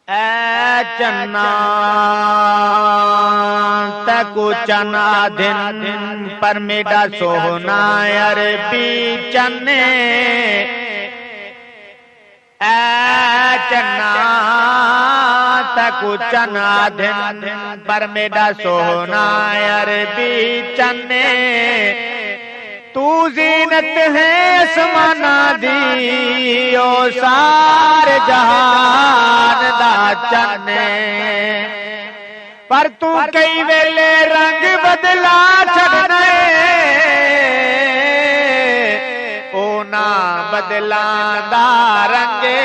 ऐ चन्ना तकु चना दिन पर मेरा सोहना अरबी चन्ने। ऐ चन्ना तकु चना दिन पर मेरा सोहना अरबी चन्ने। तू जीनत है समाना दी ओ सारे जहान दा चन्ने। पर तू कई वेले रंग बदला छड़ने ओ ना बदला दा रंगे।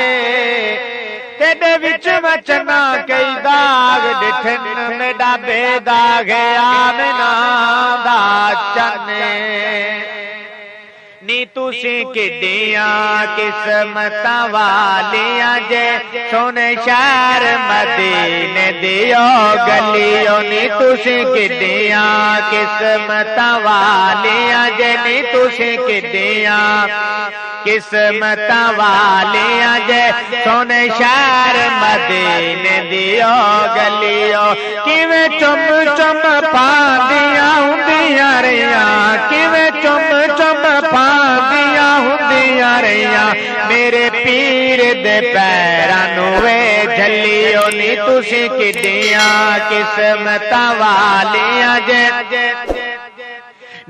तेरे विच मचना कई दाग डिठन मेरा बेदाग आमना दा चन्ने। नी तुसी किड्डिया किस्मत वालियां जे सोने शहर मदीने दियो गलियों। नी तुसी किड्डिया किस्मत वालियां जे नी तुसी किड्डिया किस्मत वालियां जे सोने शहर मदीने दियो गलियों। किवें चुम चुम पांदियां हुंदियां रहियां किवें चुम चुम पांदियां हुंदियां रहियां मेरे पीर दे पैरां नूं वे झल्लियो। नी तुसी किड्डिया किस्मत वालियां जे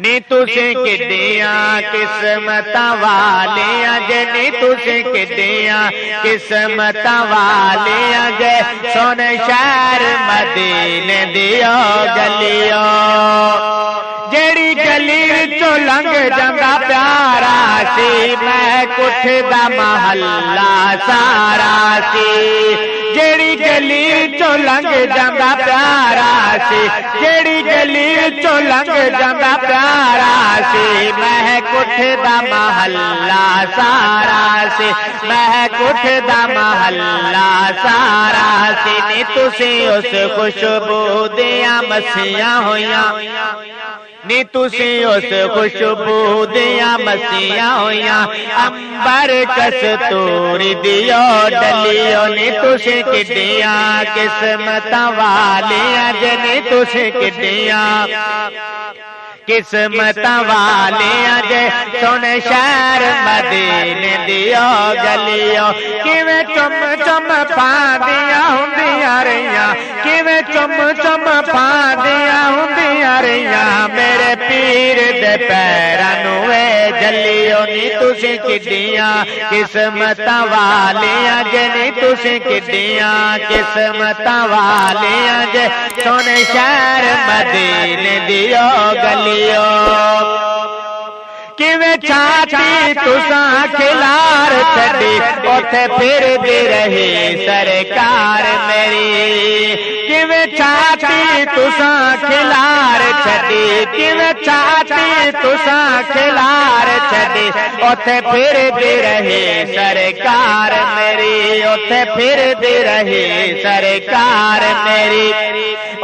नी तुसी किड्डिया किस्मत वालियां जे नी तुसी किड्डिया किस्मत वालियां जे सोने शहर मदीने दियो गलियो। जेड़ी गली चो लंघ जांदा प्यारा सी मैं कुठ दा महल्ला सारा सी। जेड़ी गली चो लंघ जांदा प्यारा सी जेड़ी गली चो लंघ जांदा प्यारा सी मैं कुठ दा महल्ला सारा सी मैं कुठ दा महल्ला सारा सी। नी तुसी उस खुशबू दियां मसियां होइयां नी तुसी उस खुशबू दियां मसियां होइयां अंबर कस्तूरी दियो डलियो। नी तुसी किड्डिया किस्मत वालियां जे नी तुसी किड्डिया किस्मत वालियां जे सोने शहर मदीने दियो गलियो। किवें चुम चुम पांदियां हुंदियां रहियां किवें चुम चुम पांदियां हुंदियां रहियां मेरे पीर दे पैरां नूं वे झल्लियो। नी तुसी किड्डिया किस्मत वालियां जे नी तुसी किड्डिया किस्मत वालियां जे सोने शहर मदीने दियो गलियो। किवें छाती तुसां खिलार छड़ी उथे फिरदी रही सरकार मेरी। किवें छाती तुसां खिलार छड़ी किवें छाती तुसां खिलार छड़ी उथे फिरदी रही सरकार मेरी उथे फिरदी रही सरकार मेरी।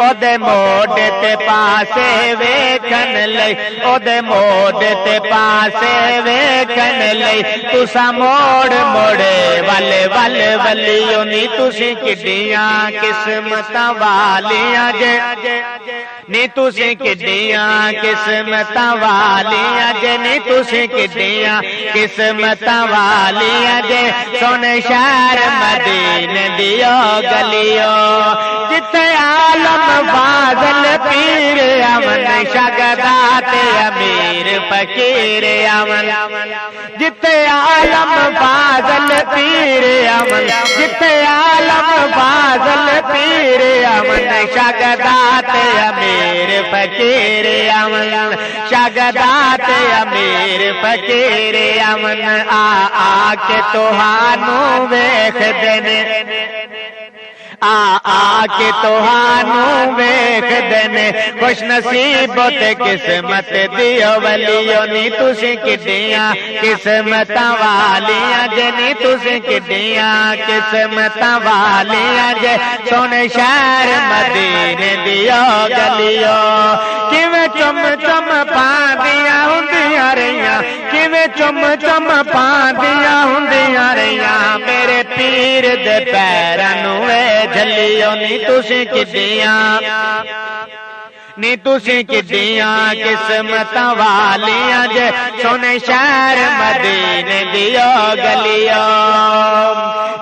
ओदे मोढे ते पासे वेखन लई ओदे मोढे ते पासे वेखन लई तुसा मोड़ मोड़े वल वल वलियो। नी तुसी किड्डिया किस्मत वालियां जे नी तुसी किड्डिया किस्मत वालियां जे नी तुसी किड्डिया किस्मत वालियां जे सोने शहर मदीने दियो गलियो। जिथे आलम फाज़ल पीर अमन शगदात अमीर फकीर अमन जिथे आलम फाज़ल पीर अमन जिथे आलम फाज़ल पीर अमन शगदात अमीर फकीर अमन शगदात अमीर फकीर अमन। आ के तुहानू वेखदे ने आके तुहानू वेखदे ने खुश नसीब ते किस्मत दियो वलियो। नी तुसी किड्डिया किस्मत वालियां जे नी तुसी किड्डिया किस्मत वालियां जे सोने शहर मदीने दियो गलियो। किवें चुम चुम पांदियां हुंदियां रहियां किवें चुम चुम पांदियां हुंदियां रहियां मेरे पीर पीर दे पैरां नूं वे झलियो नी तुसी किड्डियां नी तुसी किड्डियां किस्मतां वालियां जे सोने शहर मदीने दियो गलियो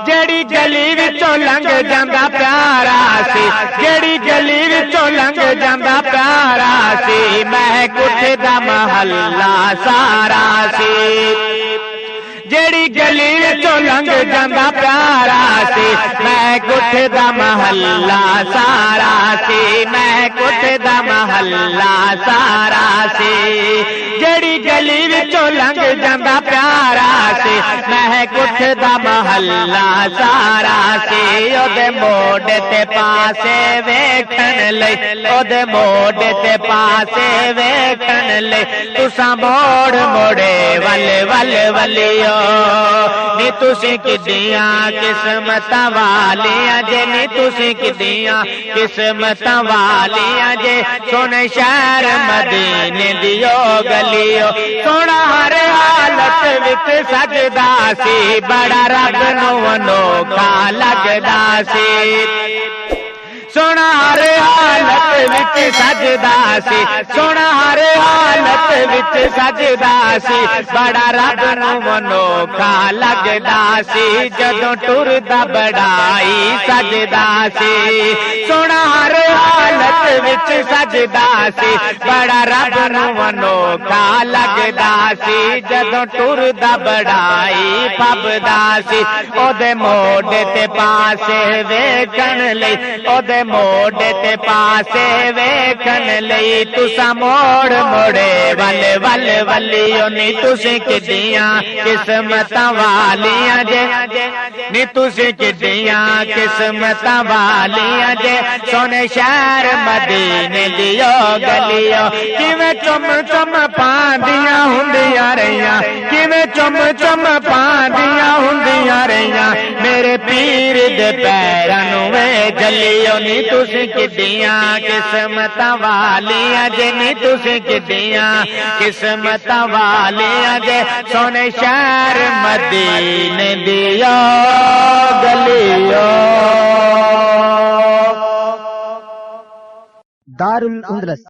जेड़ी गली विचों लंघ जांदा प्यारा सी जेड़ी गली विचों लंघ जांदा प्यारा सी महक उठदा महल्ला सारा सी जेड़ी गली विचों लंघ जांदा प्यारा सी महक उठदा महल्ला सारा सी महक उठदा महल्ला सारा सी जेड़ी गली विचों लंघ जांदा प्यारा सी महक उठदा महल्ला सारा सी ओदे मोड़े ते पासे वेखण लई ओदे मोड़े ते पासे वेखण लई तुसां मोड़ मोड़े वल वल वलियो नी तुसी किड्डियां किस्मतां वालियां जे नी तुसी किड्डियां किस्मतां वालियां जे सोने शहर मदीने दियो गलियो सोना हर हालत विच सजदा सी बड़ा रब नूं अनोखा लगदा सी सोना हर हालत विच सजदा सी सोना हर हालत विच सजदा सी बड़ा रब नूं अनोखा लगदा सी जदों टुरदा बड़ाई सजदा सी सोना हर हालत विच सजदा सी बड़ा रब नूं अनोखा लगदा सी जदों टुरदा बड़ाई फबदा सी ओदे मोड़े ते पासे वेखण लई ओदे मोड़े ते पासे वेखण लई तुसां मोड़ मोड़े वल वल वलियो नी तुसी किड्डियां किस्मतां वालियां जे नी तुसी किड्डियां किस्मतां वालियां जे सोने शहर मदीने दियो गलियो किवें चुम चुम पांदियां हुंदियां रहियां किवें चुम चुम पांदियां हुंदियां रहियां मेरे पीर दे पैरां नूं वे झलियो नी तुसी किड्डियां किस्मतां वालियां जे नी तुसी किड्डियां किस्मतां वालियां जे सोने शहर मदीने दियो गलियो दारुल उंदलस।